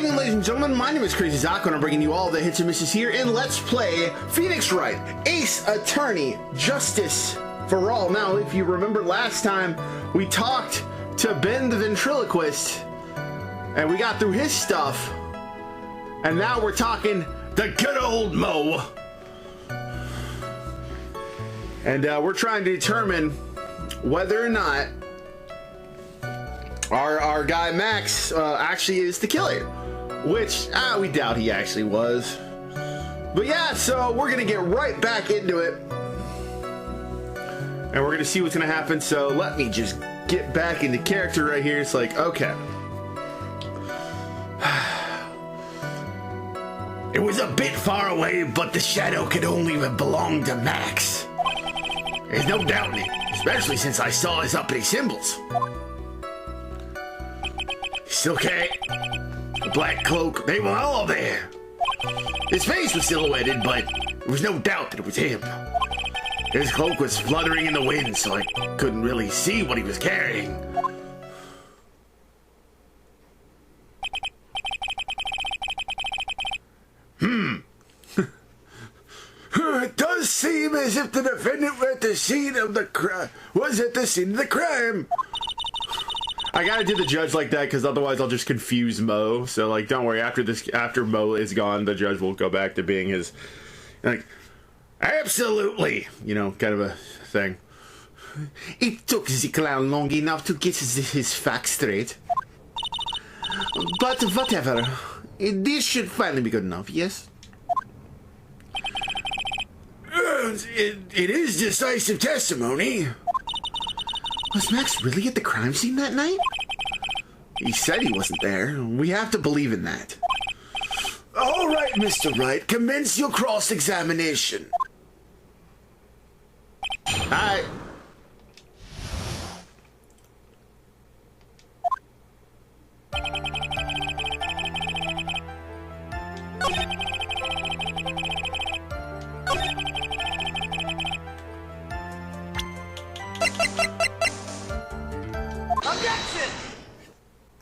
evening, ladies and gentlemen. My name is CrazyZaku, and I'm bringing you all the hits and misses here in Let's Play Phoenix Wright, Ace Attorney, Justice for All. Now, if you remember last time, we talked to Ben the ventriloquist, and we got through his stuff, and now we're talking the good old Mo. And we're trying to determine whether or not our guy Max actually is the killer, which we doubt he actually was. But yeah, so we're gonna get right back into it, and we're gonna see what's gonna happen. So let me just get back into character right here. It's like, okay. It was a bit far away, but the shadow could only have belonged to Max. There's no doubting it, especially since I saw his uppity symbols. Okay, the black cloak, they were all there. His face was silhouetted, but there was no doubt that it was him. His cloak was fluttering in the wind, so I couldn't really see what he was carrying. It does seem as if the defendant was at the scene of the crime. I gotta do the judge like that because otherwise I'll just confuse Mo. So like, don't worry. After Mo is gone, the judge will go back to being his, like, absolutely, you know, kind of a thing. It took the clown long enough to get his facts straight, but whatever. This should finally be good enough. Yes. It is decisive testimony. Was Max really at the crime scene that night? He said he wasn't there. We have to believe in that. All right, Mr. Wright, commence your cross-examination. Hi.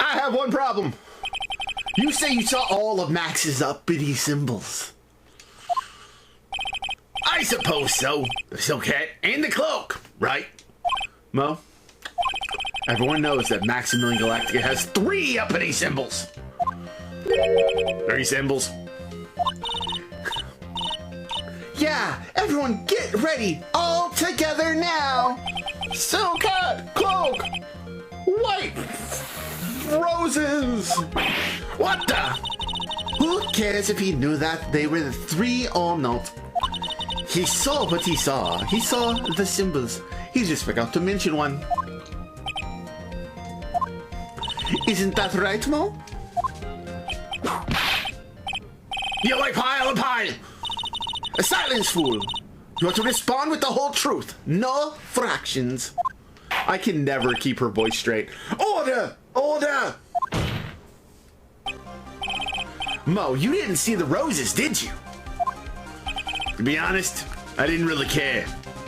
I have one problem. You say you saw all of Max's uppity symbols. I suppose so. The silk hat and the cloak, right? Mo, everyone knows that Maximilian Galactica has 3 uppity symbols. 3 symbols. Yeah, everyone get ready. All together now. Silk hat, cloak, white roses. What the? Who cares if he knew that they were the 3 or not? He saw what he saw. He saw the symbols. He just forgot to mention one. Isn't that right, Mo? You like pile and pile. A silence, fool. You are to respond with the whole truth. No fractions. I can never keep her voice straight. Order! Order! Mo, you didn't see the roses, did you? To be honest, I didn't really care.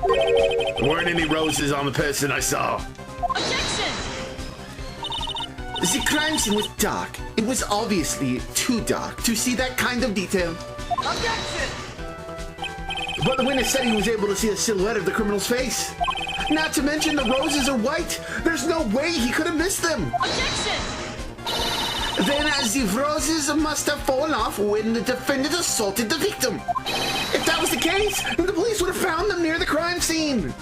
There weren't any roses on the person I saw. Objection! The crime scene was dark. It was obviously too dark to see that kind of detail. Objection! But the witness said he was able to see a silhouette of the criminal's face. Not to mention the roses are white. There's no way he could have missed them. Objection! Then as the roses must have fallen off when the defendant assaulted the victim. If that was the case, then the police would have found them near the crime scene.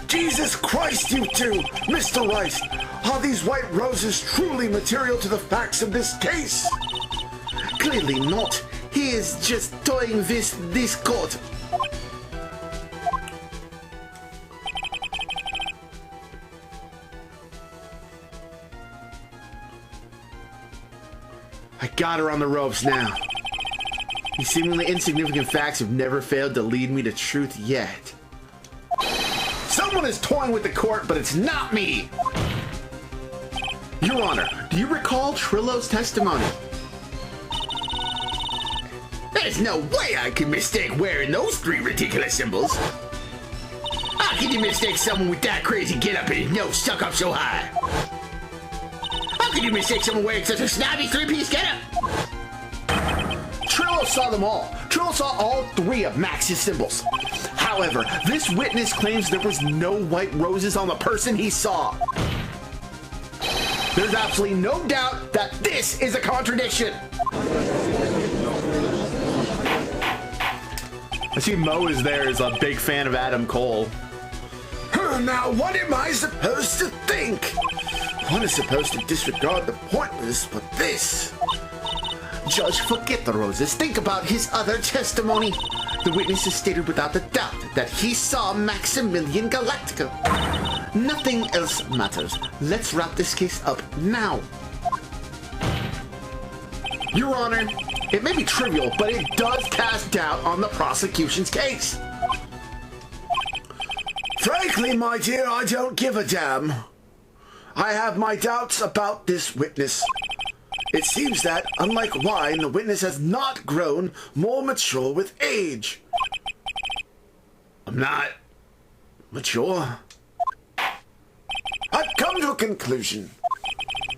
Jesus Christ, you two! Mr. Wright, are these white roses truly material to the facts of this case? Clearly not. He is just toying with this court. I got her on the ropes now. These seemingly insignificant facts have never failed to lead me to truth yet. Someone is toying with the court, but it's not me! Your Honor, do you recall Trillo's testimony? There's no way I could mistake wearing those 3 ridiculous symbols. How can you mistake someone with that crazy get-up and his nose stuck up so high? How could you mistake someone wearing such a snazzy three-piece getup? Trillo saw them all. Trillo saw all three of Max's symbols. However, this witness claims there was no white roses on the person he saw. There's absolutely no doubt that this is a contradiction. I see Mo is there as a big fan of Adam Cole. Now, what am I supposed to think? One is supposed to disregard the pointless, but this... Judge, forget the roses. Think about his other testimony. The witness has stated without a doubt that he saw Maximilian Galactica. Nothing else matters. Let's wrap this case up now. Your Honor, it may be trivial, but it does cast doubt on the prosecution's case. Frankly, my dear, I don't give a damn. I have my doubts about this witness. It seems that, unlike wine, the witness has not grown more mature with age. I'm not mature. I've come to a conclusion.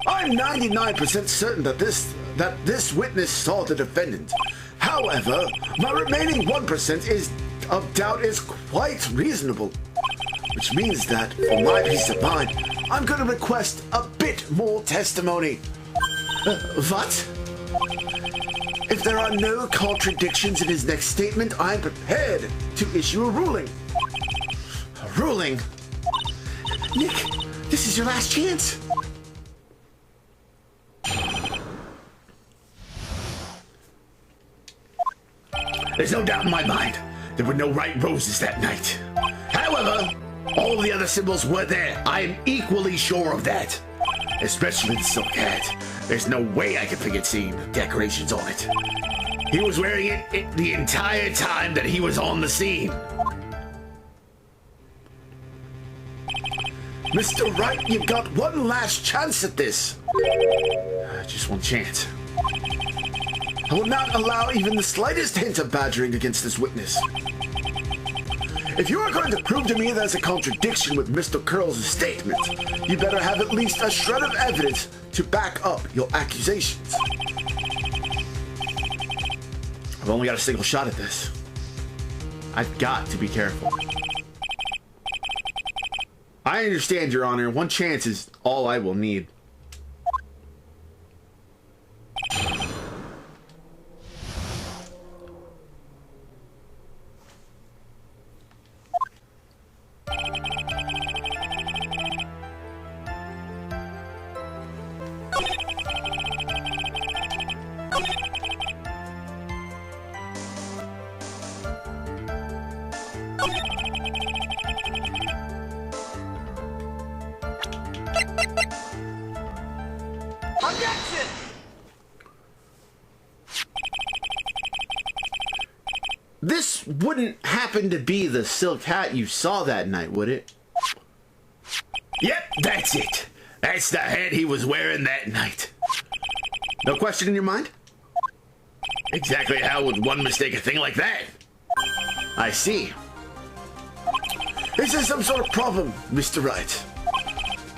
I'm 99% certain that this witness saw the defendant. However, my remaining 1% of doubt is quite reasonable. Which means that, for my peace of mind, I'm going to request a bit more testimony. What? If there are no contradictions in his next statement, I'm prepared to issue a ruling. A ruling? Nick, this is your last chance. There's no doubt in my mind there were no Wright roses that night. However, all the other symbols were there. I am equally sure of that. Especially the silk hat. There's no way I could forget seeing the decorations on it. He was wearing it the entire time that he was on the scene. Mr. Wright, you've got one last chance at this. Just one chance. I will not allow even the slightest hint of badgering against this witness. If you are going to prove to me there's a contradiction with Mr. Curls' statement, you better have at least a shred of evidence to back up your accusations. I've only got a single shot at this. I've got to be careful. I understand, Your Honor. One chance is all I will need. Objection! This wouldn't happen to be the silk hat you saw that night, would it? Yep, that's it. That's the hat he was wearing that night. No question in your mind? Exactly how would one mistake a thing like that? I see. Is there some sort of problem, Mr. Wright?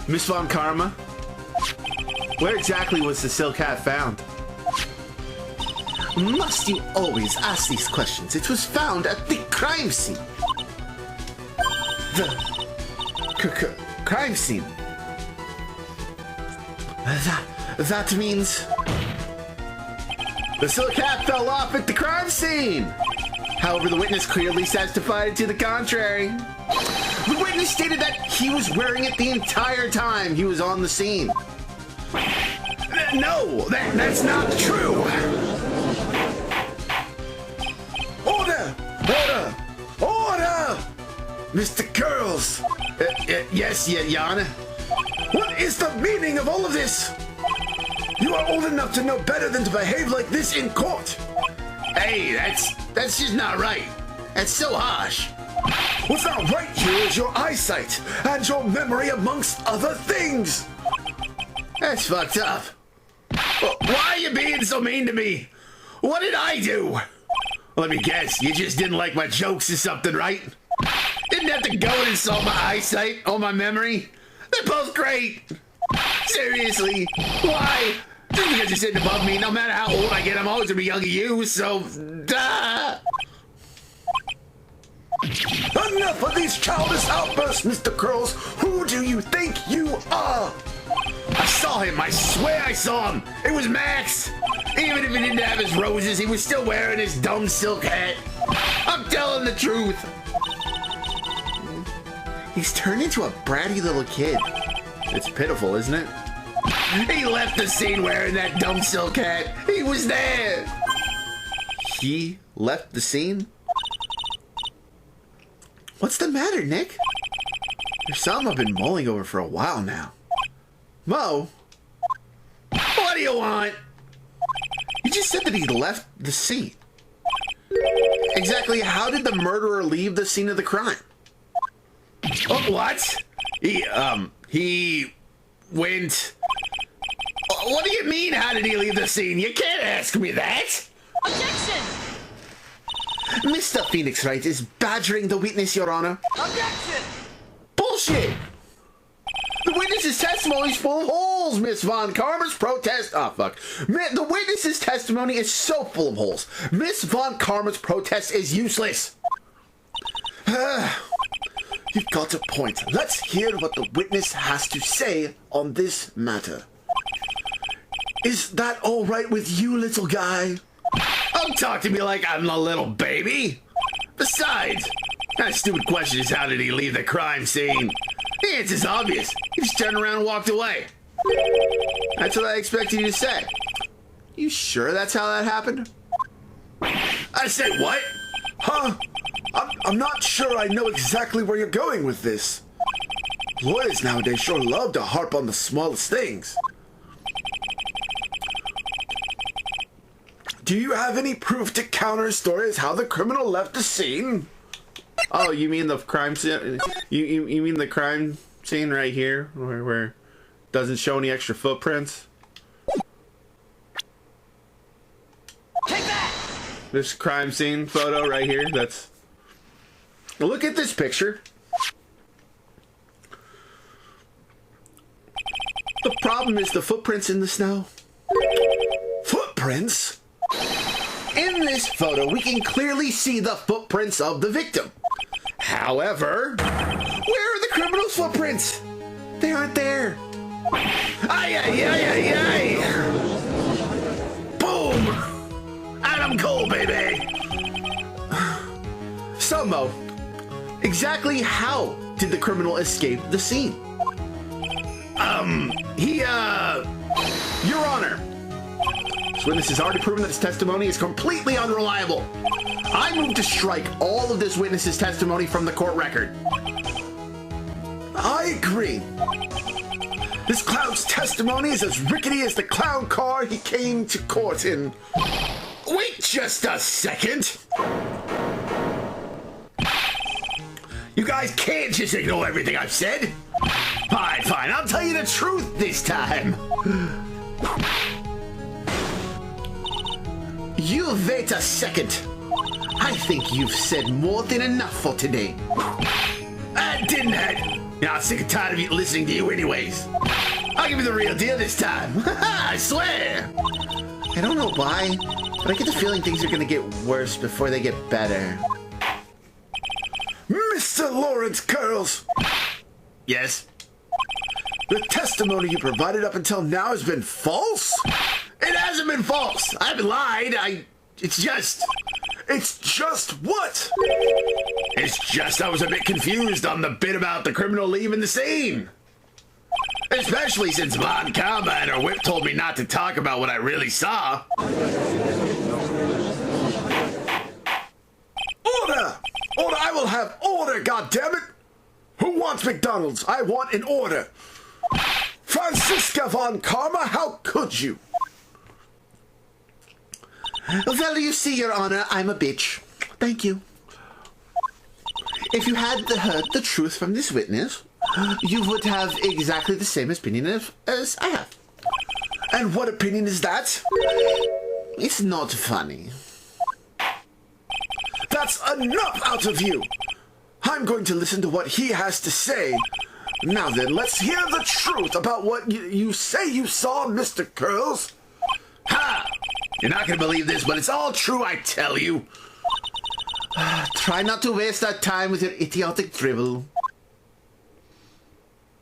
Miss Von Karma? Where exactly was the silk hat found? Must you always ask these questions? It was found at the crime scene. The crime scene. That means the silk hat fell off at the crime scene. However, the witness clearly testified to the contrary. The witness stated that he was wearing it the entire time he was on the scene. No, that's not true. Order! Order! Order! Mr. Curls! Yes, Yana? What is the meaning of all of this? You are old enough to know better than to behave like this in court. Hey, that's just not right. That's so harsh. What's not right here is your eyesight and your memory amongst other things. That's fucked up. Why are you being so mean to me? What did I do? Let me guess, you just didn't like my jokes or something, right? Didn't have to go and insult my eyesight or my memory. They're both great. Seriously? Why? Just because you're sitting above me, no matter how old I get, I'm always gonna be young to you, so... Duh! Enough of these childish outbursts, Mr. Curls! Who do you think you are? I saw him, I swear I saw him! It was Max! Even if he didn't have his roses, he was still wearing his dumb silk hat. I'm telling the truth! He's turned into a bratty little kid. It's pitiful, isn't it? He left the scene wearing that dumb silk hat. He was there! He left the scene? What's the matter, Nick? There's something I've been mulling over for a while now. Mo? What do you want? You just said that he left the scene. Exactly how did the murderer leave the scene of the crime? Oh, what? He went... What do you mean, how did he leave the scene? You can't ask me that! Objection! Mr. Phoenix Wright is badgering the witness, Your Honor. Objection! Bullshit! The witness's testimony is full of holes, Miss Von Karma's protest... Oh, fuck. The witness's testimony is so full of holes. Miss Von Karma's protest is useless. You've got a point. Let's hear what the witness has to say on this matter. Is that all right with you, little guy? Don't talk to me like I'm a little baby. Besides, that stupid question is how did he leave the crime scene? The answer's obvious. He just turned around and walked away. That's what I expected you to say. You sure that's how that happened? I said what? Huh? I'm not sure I know exactly where you're going with this. Lawyers nowadays sure love to harp on the smallest things. Do you have any proof to counter his story as how the criminal left the scene? Oh, you mean the crime scene? You mean the crime scene right here, where it doesn't show any extra footprints? Take that! This crime scene photo right here. That's. Look at this picture. The problem is the footprints in the snow. Footprints? In this photo, we can clearly see the footprints of the victim. However, where are the criminal's footprints? They aren't there. Ay, ay, ay, ay, ay. Boom! Adam Cole, baby! So, Mo, exactly how did the criminal escape the scene? Your Honor, this witness has already proven that his testimony is completely unreliable. I move to strike all of this witness's testimony from the court record. I agree. This clown's testimony is as rickety as the clown car he came to court in. Wait just a second. You guys can't just ignore everything I've said. Fine, fine, I'll tell you the truth this time. You wait a second. I think you've said more than enough for today. I didn't I? Now I'm sick and tired of you listening to you anyways. I'll give you the real deal this time. I swear. I don't know why, but I get the feeling things are gonna get worse before they get better. Mr. Lawrence Curls! Yes? The testimony you provided up until now has been false? It hasn't been false. I haven't lied. It's just what? It's just I was a bit confused on the bit about the criminal leaving the scene. Especially since Von Karma and her whip told me not to talk about what I really saw. Order! Order! I will have order, goddammit! Who wants McDonald's? I want an order. Franziska Von Karma, how could you? Well, you see, Your Honor, I'm a bitch. Thank you. If you had heard the truth from this witness, you would have exactly the same opinion as I have. And what opinion is that? It's not funny. That's enough out of you! I'm going to listen to what he has to say, Now then, let's hear the truth about what you say you saw, Mr. Curls. Ha! You're not gonna believe this, but it's all true, I tell you. Try not to waste our time with your idiotic dribble.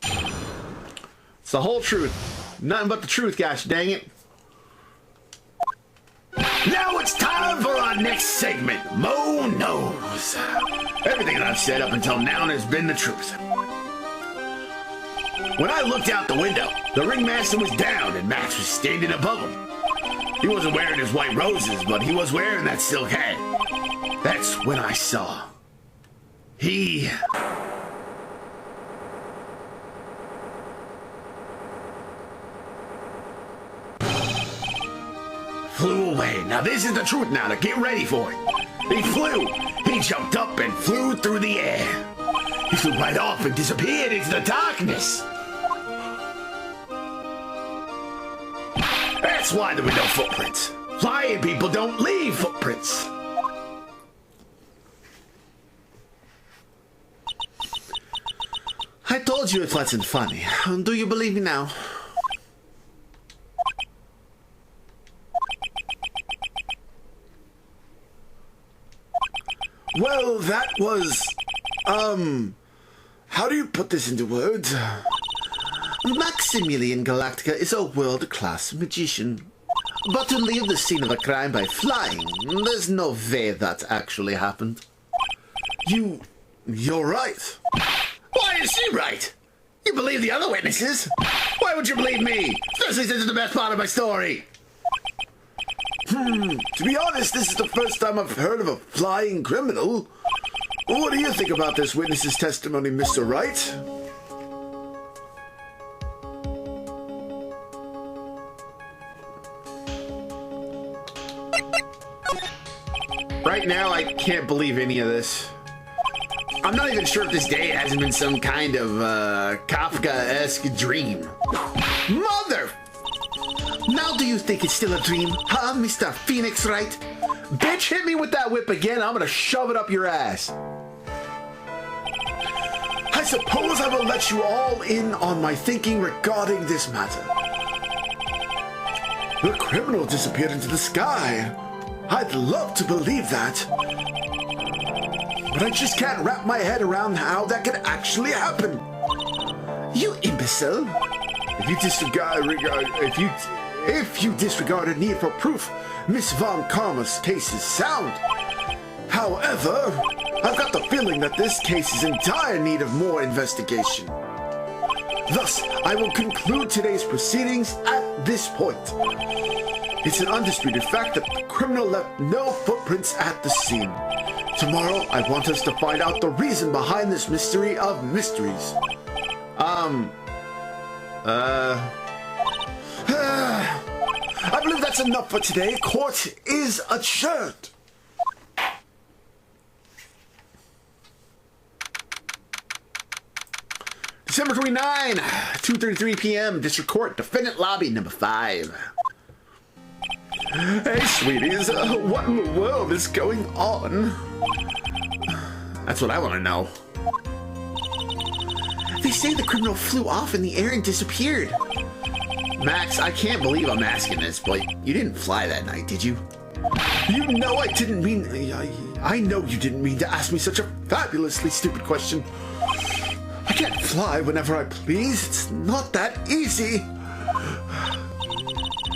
It's the whole truth. Nothing but the truth, gosh dang it. Now it's time for our next segment, Mo Knows. Everything that I've said up until now has been the truth. When I looked out the window, the ringmaster was down and Max was standing above him. He wasn't wearing his white roses, but he was wearing that silk hat. That's when I saw. He... flew away. Now this is the truth now, to get ready for it. He flew. He jumped up and flew through the air. He flew right off and disappeared into the darkness. That's why there were no footprints. Flying people don't leave footprints. I told you it wasn't funny. Do you believe me now? Well, that was... how do you put this into words? Maximilian Galactica is a world-class magician. But to leave the scene of a crime by flying, there's no way that actually happened. You're right. Why is she right? You believe the other witnesses? Why would you believe me? Especially since it's the best part of my story. To be honest, this is the first time I've heard of a flying criminal. What do you think about this witness's testimony, Mr. Wright? Right now, I can't believe any of this. I'm not even sure if this day hasn't been some kind of Kafka-esque dream. Mother! Now do you think it's still a dream? Huh, Mr. Phoenix Wright? Bitch, hit me with that whip again, I'm gonna shove it up your ass. I suppose I will let you all in on my thinking regarding this matter. The criminal disappeared into the sky. I'd love to believe that. But I just can't wrap my head around how that could actually happen. You imbecile. If you disregard a need for proof, Miss Von Karma's case is sound. However, I've got the feeling that this case is in dire need of more investigation. Thus, I will conclude today's proceedings at this point. It's an undisputed fact that the criminal left no footprints at the scene. Tomorrow, I want us to find out the reason behind this mystery of mysteries. I believe that's enough for today. Court is adjourned. December 29, 2:33 p.m. District Court, Defendant Lobby, number 5. Hey, sweeties, what in the world is going on? That's what I want to know. They say the criminal flew off in the air and disappeared. Max, I can't believe I'm asking this, but you didn't fly that night, did you? You know I didn't mean... I know you didn't mean to ask me such a fabulously stupid question. I can't fly whenever I please. It's not that easy.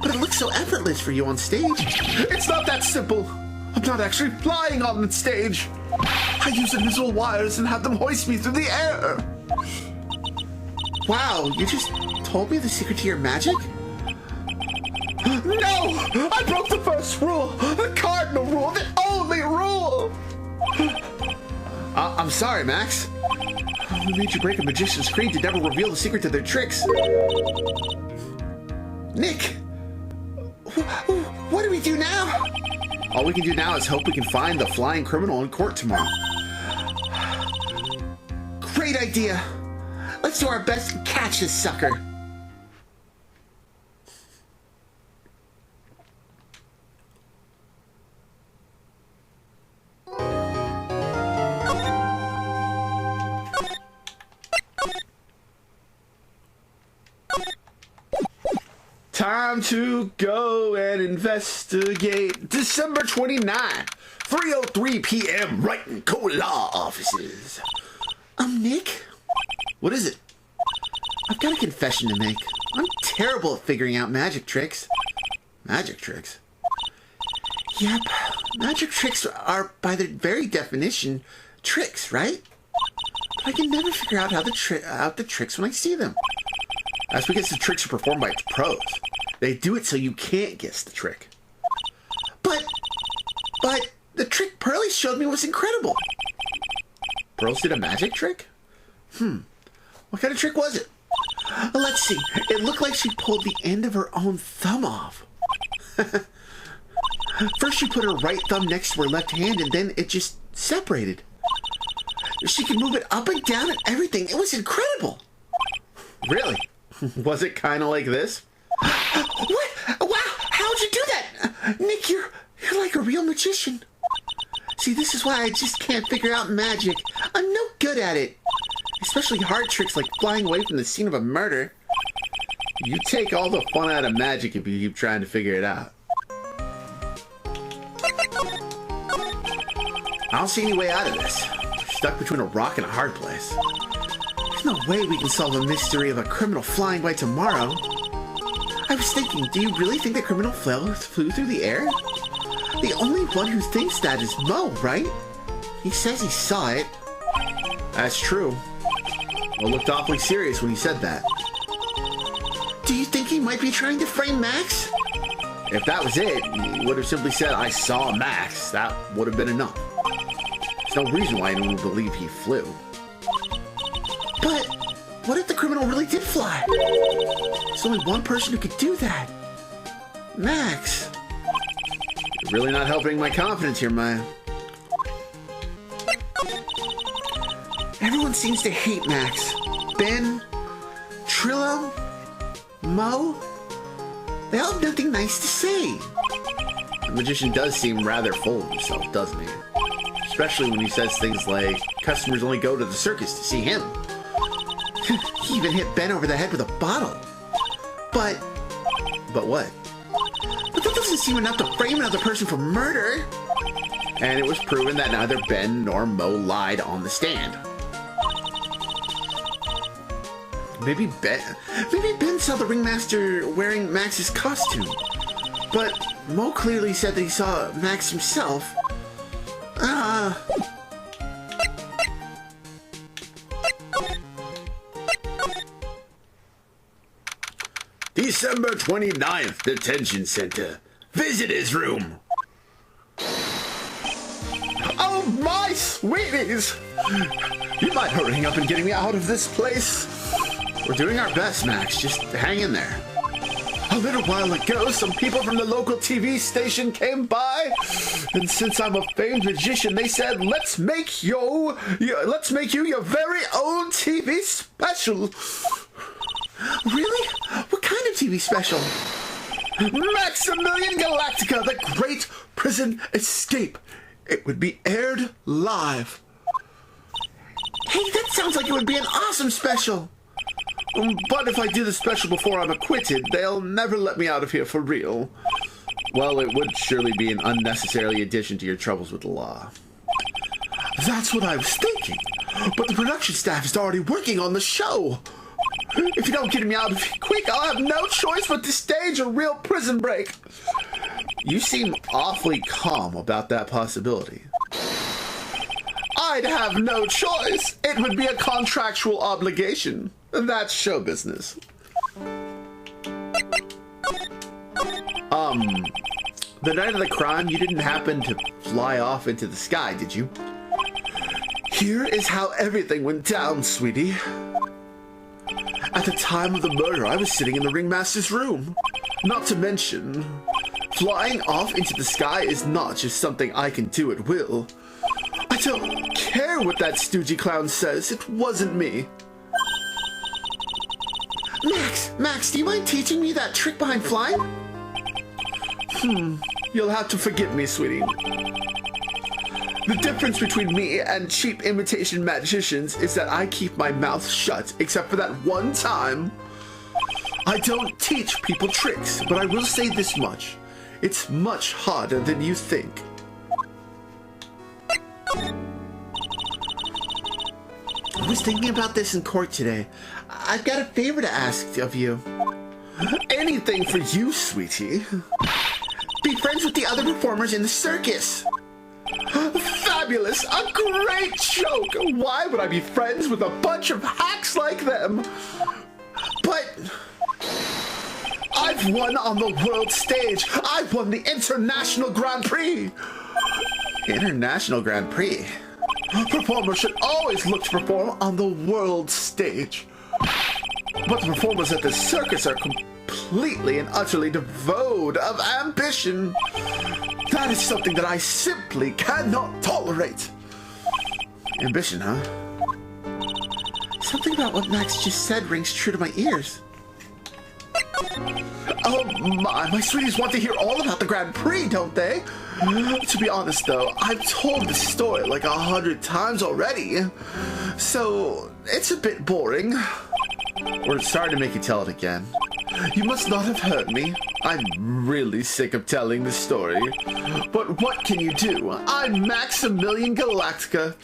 But it looks so effortless for you on stage. It's not that simple. I'm not actually flying on the stage. I use invisible wires and have them hoist me through the air. Wow, you just told me the secret to your magic? No! I broke the first rule! The cardinal rule! The only rule! I'm sorry, Max. We made you break a magician's creed to never reveal the secret to their tricks. Nick! What do we do now? All we can do now is hope we can find the flying criminal in court tomorrow. Great idea! Let's do our best to catch this sucker. Time to go and investigate. December 29th, 3:03 p.m. Wright and Co-Law offices. Nick? What is it? I've got a confession to make. I'm terrible at figuring out magic tricks. Magic tricks? Yep. Magic tricks are, by their very definition, tricks, right? But I can never figure out how the tricks when I see them. That's because the tricks are performed by pros. They do it so you can't guess the trick. But the trick Pearly showed me was incredible. Pearls did a magic trick? What kind of trick was it? Let's see. It looked like she pulled the end of her own thumb off. First she put her right thumb next to her left hand and then it just separated. She could move it up and down and everything. It was incredible. Really? Was it kind of like this? What? Wow! How'd you do that? Nick, you're like a real magician. See, this is why I just can't figure out magic. I'm no good at it. Especially hard tricks like flying away from the scene of a murder. You take all the fun out of magic if you keep trying to figure it out. I don't see any way out of this. We're stuck between a rock and a hard place. There's no way we can solve the mystery of a criminal flying by tomorrow. I was thinking, do you really think the criminal flew through the air? The only one who thinks that is Mo, right? He says he saw it. That's true. Mo looked awfully serious when he said that. Do you think he might be trying to frame Max? If that was it, he would have simply said, I saw Max. That would have been enough. There's no reason why anyone would believe he flew. But what if the criminal really did fly? There's only one person who could do that. Max. You're really not helping my confidence here, Maya. Everyone seems to hate Max. Ben, Trillo, Mo. They all have nothing nice to say. The magician does seem rather full of himself, doesn't he? Especially when he says things like, customers only go to the circus to see him. He even hit Ben over the head with a bottle. But what? But that doesn't seem enough to frame another person for murder. And it was proven that neither Ben nor Mo lied on the stand. Maybe Ben saw the ringmaster wearing Max's costume. But Mo clearly said that he saw Max himself. December 29th, Detention Center. Visitors room. Oh, my sweeties! You mind hurrying up and getting me out of this place? We're doing our best, Max. Just hang in there. A little while ago, some people from the local TV station came by, and since I'm a famed magician, they said, let's make you your very own TV special. Really? What kind of TV special? Maximilian Galactica, the Great Prison Escape. It would be aired live. Hey, that sounds like it would be an awesome special. But if I do the special before I'm acquitted, they'll never let me out of here for real. Well, it would surely be an unnecessary addition to your troubles with the law. That's what I was thinking. But the production staff is already working on the show. If you don't get me out of here quick, I'll have no choice but to stage a real prison break. You seem awfully calm about that possibility. I'd have no choice. It would be a contractual obligation. That's show business. The night of the crime, you didn't happen to fly off into the sky, did you? Here is how everything went down, sweetie. At the time of the murder, I was sitting in the ringmaster's room. Not to mention, flying off into the sky is not just something I can do at will. I don't care what that stoogey clown says. It wasn't me. Max, do you mind teaching me that trick behind flying? You'll have to forgive me, sweetie. The difference between me and cheap imitation magicians is that I keep my mouth shut, except for that one time. I don't teach people tricks, but I will say this much. It's much harder than you think. I was thinking about this in court today. I've got a favor to ask of you. Anything for you, sweetie. Be friends with the other performers in the circus. Fabulous! A great joke! Why would I be friends with a bunch of hacks like them? But I've won on the world stage! I've won the International Grand Prix! International Grand Prix? Performers should always look to perform on the world stage. But the performers at the circus are completely and utterly devoid of ambition. That is something that I simply cannot tolerate. Ambition, huh? Something about what Max just said rings true to my ears. Oh my sweeties want to hear all about the Grand Prix, don't they? To be honest though, I've told the story like 100 times already, so it's a bit boring. We're sorry to make you tell it again. You must not have heard me. I'm really sick of telling the story. But what can you do? I'm Maximilian Galactica.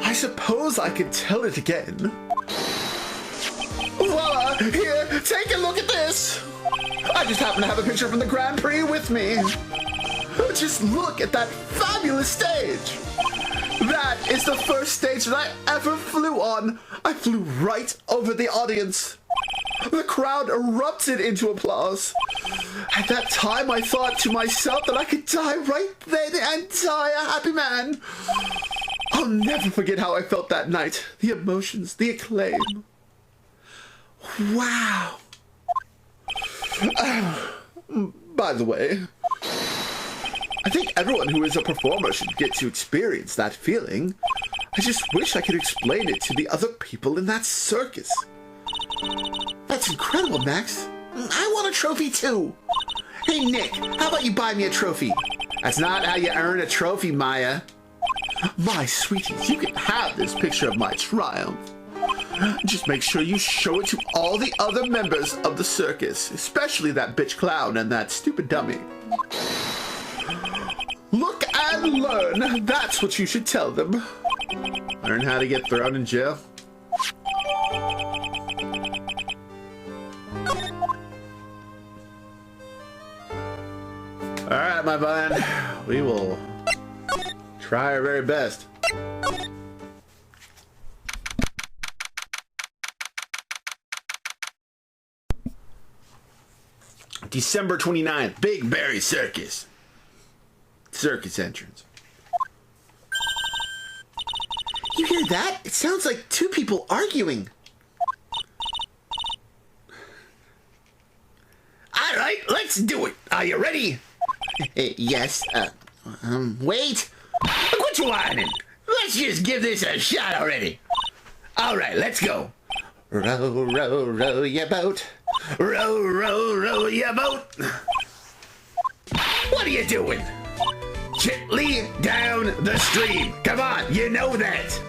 I suppose I could tell it again. Voila! Here, take a look at this! I just happen to have a picture from the Grand Prix with me. Just look at that fabulous stage! That is the first stage that I ever flew on. I flew right over the audience. The crowd erupted into applause. At that time, I thought to myself that I could die right then and die a happy man. I'll never forget how I felt that night. The emotions, the acclaim. Wow. By the way, I think everyone who is a performer should get to experience that feeling. I just wish I could explain it to the other people in that circus. That's incredible, Max. I want a trophy too. Hey, Nick, how about you buy me a trophy? That's not how you earn a trophy, Maya. My sweeties, you can have this picture of my triumph. Just make sure you show it to all the other members of the circus, especially that bitch clown and that stupid dummy. Look and learn. That's what you should tell them. Learn how to get thrown in jail? All right, my bud. We will try our very best. December 29th, Big Berry Circus. Circus entrance. You hear that? It sounds like two people arguing. All right, let's do it. Are you ready? Yes. Wait. Quit whining. Let's just give this a shot already. All right, let's go. Row, row, row your boat. Row, row, row your boat. What are you doing? Gently down the stream. Come on, you know that.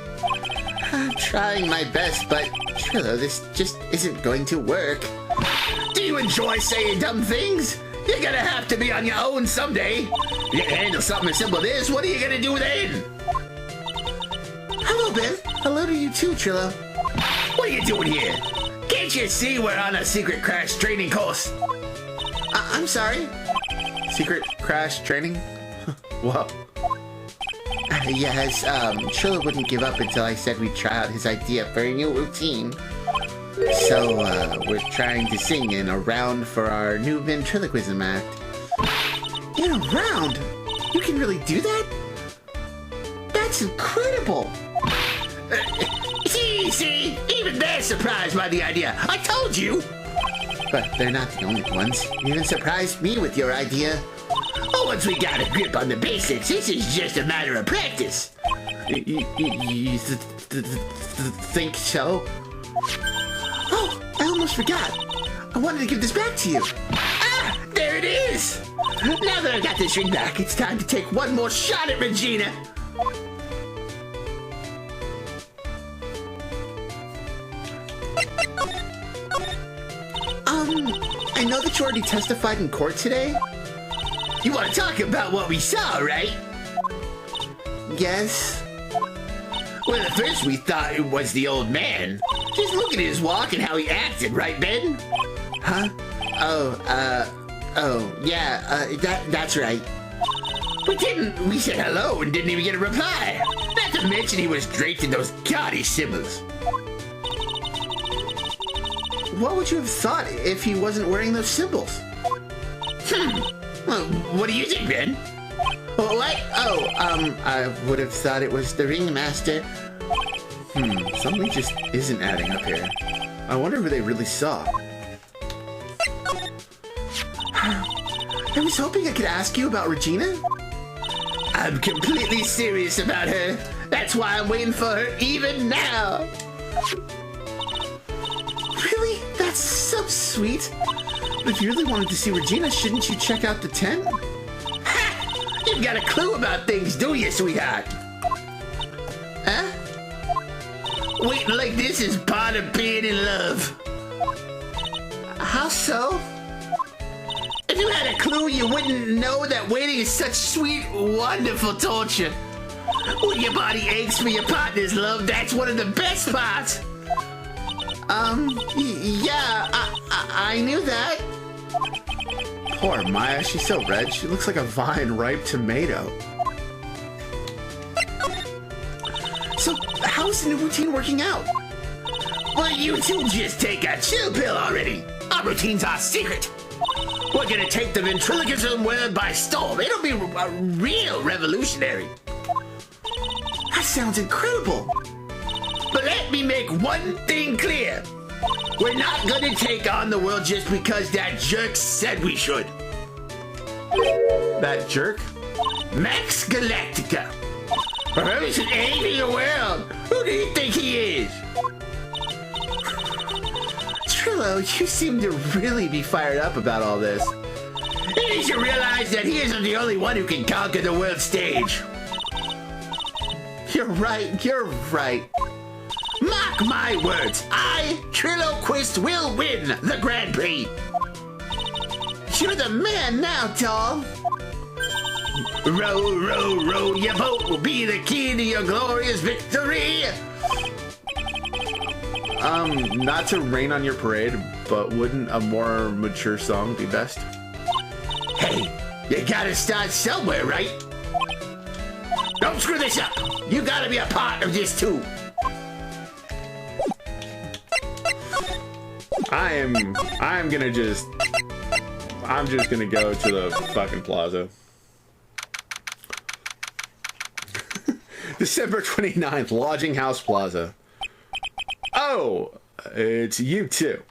I'm trying my best, but Trillo, this just isn't going to work. Do you enjoy saying dumb things? You're gonna have to be on your own someday. You can handle something as simple as this. What are you gonna do then? Hello, Ben. Hello to you too, Trillo. What are you doing here? Can't you see we're on a secret crash training course? I'm sorry? Secret crash training? Whoa. Yes, Trillo wouldn't give up until I said we'd try out his idea for a new routine. So, we're trying to sing in a round for our new ventriloquism act. In a round? You can really do that? That's incredible! See? Even they're surprised by the idea. I told you! But they're not the only ones. You even surprised me with your idea. Oh, once we got a grip on the basics, this is just a matter of practice. You think so? Oh, I almost forgot. I wanted to give this back to you. Ah, there it is! Now that I got this ring back, it's time to take one more shot at Regina. I know that you already testified in court today. You want to talk about what we saw, right? Yes. Well, at first we thought it was the old man. Just look at his walk and how he acted, right, Ben? Huh? That's right. But then we said hello and didn't even get a reply. Not to mention he was draped in those gaudy symbols. What would you have thought if he wasn't wearing those symbols? Well, what do you think, Ben? What? I would have thought it was the ringmaster. Something just isn't adding up here. I wonder who they really saw. I was hoping I could ask you about Regina. I'm completely serious about her. That's why I'm waiting for her even now. Really? That's so sweet. If you really wanted to see Regina, shouldn't you check out the tent? Ha! You've got a clue about things, do you, sweetheart? Huh? Waiting like this is part of being in love. How so? If you had a clue, you wouldn't know that waiting is such sweet, wonderful torture. When your body aches for your partner's love, that's one of the best parts. Yeah, I knew that. Poor Maya, she's so red. She looks like a vine-ripe tomato. So, how's the new routine working out? Well, you two just take a chill pill already. Our routine's our secret. We're gonna take the ventriloquism world by storm. It'll be a real revolutionary. That sounds incredible. But let me make one thing clear. We're not gonna take on the world just because that jerk said we should. That jerk? Max Galactica. Whoever's in anything in the world, who do you think he is? Trillo, you seem to really be fired up about all this. He needs to realize that he isn't the only one who can conquer the world stage. You're right. Mark my words, I, Triloquist, will win the Grand Prix. You're the man now, doll. Row, row, row, your boat will be the key to your glorious victory. Not to rain on your parade, but wouldn't a more mature song be best? Hey, you gotta start somewhere, right? Don't screw this up. You gotta be a part of this too. I'm just gonna go to the fucking plaza. December 29th, Lodging House Plaza. Oh, it's you too.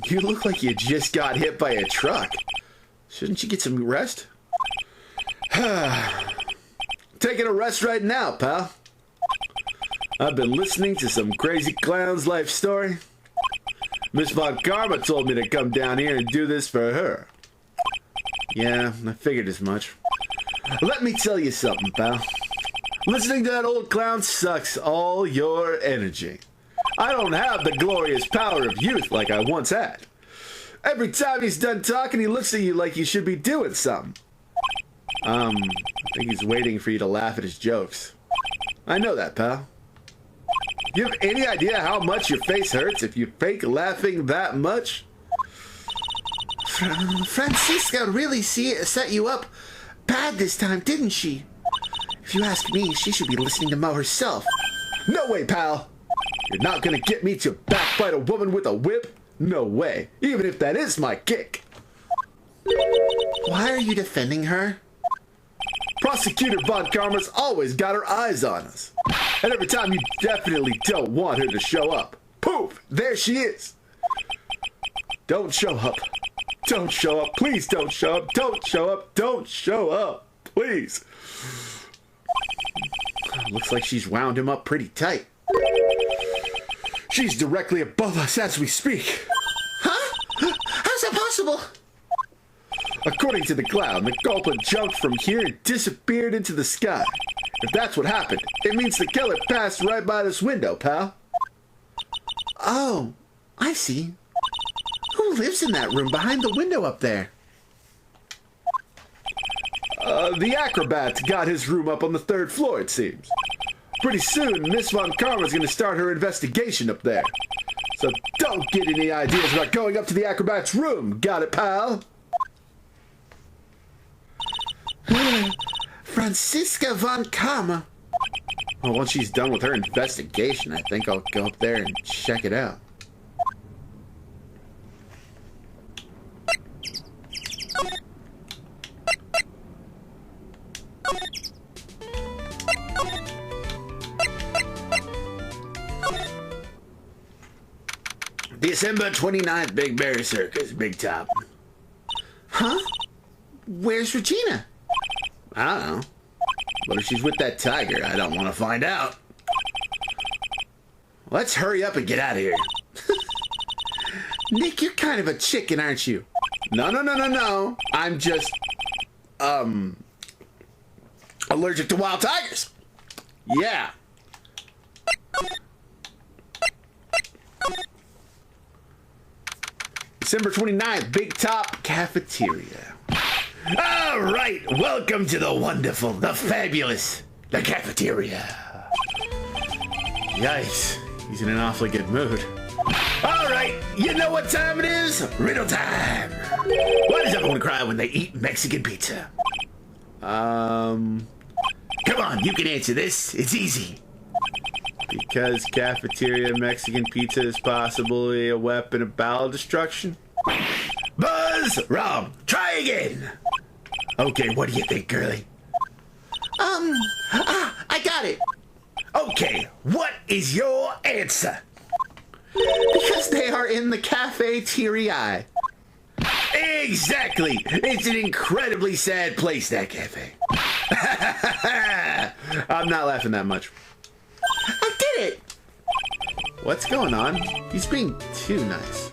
You look like you just got hit by a truck. Shouldn't you get some rest? Taking a rest right now, pal. I've been listening to some crazy clown's life story. Miss Von Karma told me to come down here and do this for her. Yeah, I figured as much. Let me tell you something, pal. Listening to that old clown sucks all your energy. I don't have the glorious power of youth like I once had. Every time he's done talking, he looks at you like you should be doing something. I think he's waiting for you to laugh at his jokes. I know that, pal. You have any idea how much your face hurts if you fake laughing that much? Francisca really set you up bad this time, didn't she? If you ask me, she should be listening to Mo herself. No way, pal. You're not gonna get me to backbite a woman with a whip? No way. Even if that is my kick. Why are you defending her? Prosecutor Von Karma's always got her eyes on us. And every time you definitely don't want her to show up, poof, there she is. Don't show up. Don't show up. Please don't show up. Don't show up. Don't show up. Please. Looks like she's wound him up pretty tight. She's directly above us as we speak. Huh? How's that possible? According to the clown, the culprit jumped from here and disappeared into the sky. If that's what happened, it means the killer passed right by this window, pal. Oh, I see. Who Who lives in that room behind the window up there? The acrobat got his room up on the 3rd floor, it seems. Pretty soon, Miss Von Karma's gonna start her investigation up there. So don't get any ideas about going up to the acrobat's room. Got it, pal? Franziska Von Karma. Well, once she's done with her investigation, I think I'll go up there and check it out. December 29th, Big Berry Circus, Big Top. Huh? Where's Regina? I don't know. But if she's with that tiger, I don't want to find out. Let's hurry up and get out of here. Nick, you're kind of a chicken, aren't you? No. I'm just, Allergic to wild tigers. yeah. December 29th, Big Top Cafeteria. All right, welcome to the wonderful, the fabulous, the cafeteria. Yikes, he's in an awfully good mood. All right, you know what time it is? Riddle time. Why does everyone cry when they eat Mexican pizza? Come on, you can answer this. It's easy. Because cafeteria Mexican pizza is possibly a weapon of bowel destruction? Buzz, wrong. Try again. Okay, what do you think, girlie? I got it. Okay, what is your answer? Because they are in the cafeteria. Exactly. It's an incredibly sad place, that cafe. I'm not laughing that much. I did it. What's going on? He's being too nice.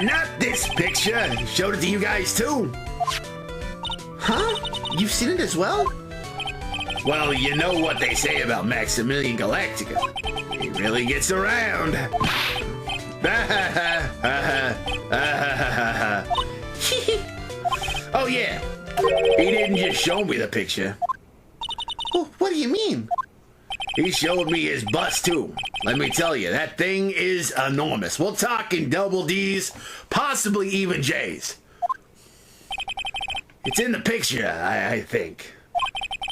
Not this picture. Showed it to you guys too. Huh? You've seen it as well? Well, you know what they say about Maximilian Galactica. He really gets around. Oh yeah, he didn't just show me the picture. Well, what do you mean? He showed me his bust too. Let me tell you, that thing is enormous. We're talking double D's, possibly even J's. It's in the picture, I think.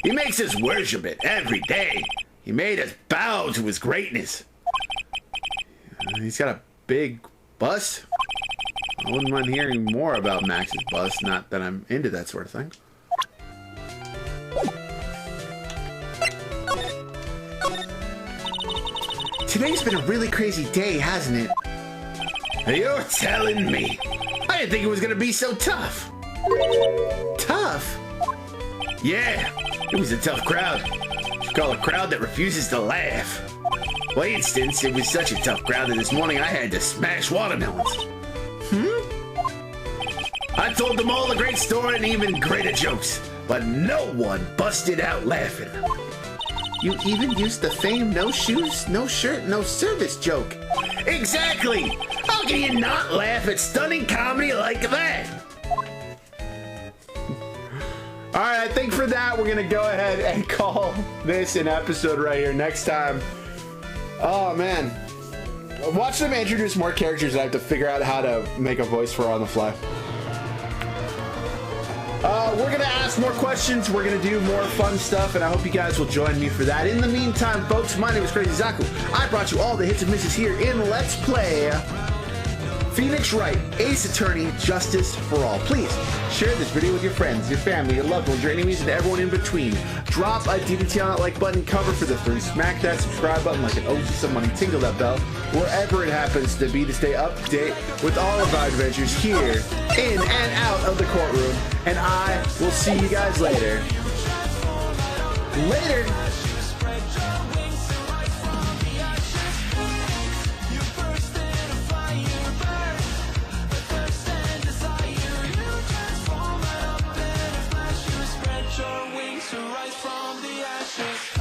He makes us worship it every day. He made us bow to his greatness. He's got a big bust. I wouldn't mind hearing more about Max's bust, not that I'm into that sort of thing. Today's been a really crazy day, hasn't it? You're telling me. I didn't think it was gonna be so tough. Tough? Yeah, it was a tough crowd. You call a crowd that refuses to laugh. For instance, it was such a tough crowd that this morning I had to smash watermelons. I told them all a great story and even greater jokes, but no one busted out laughing. You even used the famed no shoes, no shirt, no service joke. Exactly! How can you not laugh at stunning comedy like that? Alright, I think for that we're gonna go ahead and call this an episode right here. Next time. Oh man. Watch them introduce more characters. I have to figure out how to make a voice for on the fly. We're gonna ask more questions, we're gonna do more fun stuff, and I hope you guys will join me for that. In the meantime, folks, my name is CrazyZaku. I brought you all the hits and misses here in Let's Play Phoenix Wright, Ace Attorney, Justice for All. Please share this video with your friends, your family, your loved ones, your enemies, and everyone in between. Drop a DDT on that like button, cover for the 3, smack that subscribe button like an ode to some money, tingle that bell, wherever it happens to be, to stay up to date with all of our adventures here, in and out of the courtroom. And I will see you guys later. Later! to rise from the ashes.